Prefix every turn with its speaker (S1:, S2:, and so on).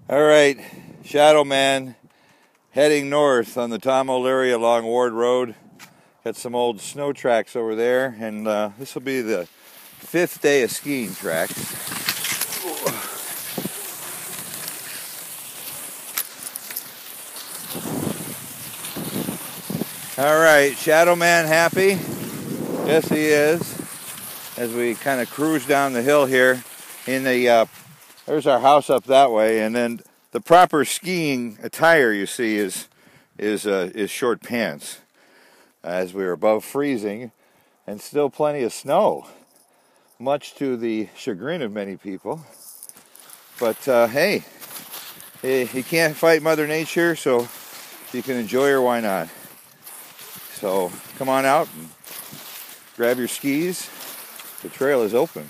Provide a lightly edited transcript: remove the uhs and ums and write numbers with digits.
S1: All right, Shadow Man heading north on the Tom O'Leary along Ward Road. Got some old snow tracks over there, and this will be the 5th day of skiing tracks. All right, Shadow Man happy? Yes, he is. As we kind of cruise down the hill here, in the there's our house up that way, and then the proper skiing attire you see is short pants, as we are above freezing, and still plenty of snow, much to the chagrin of many people. But hey, you can't fight Mother Nature, so if you can enjoy her, why not? So come on out and grab your skis. The trail is open.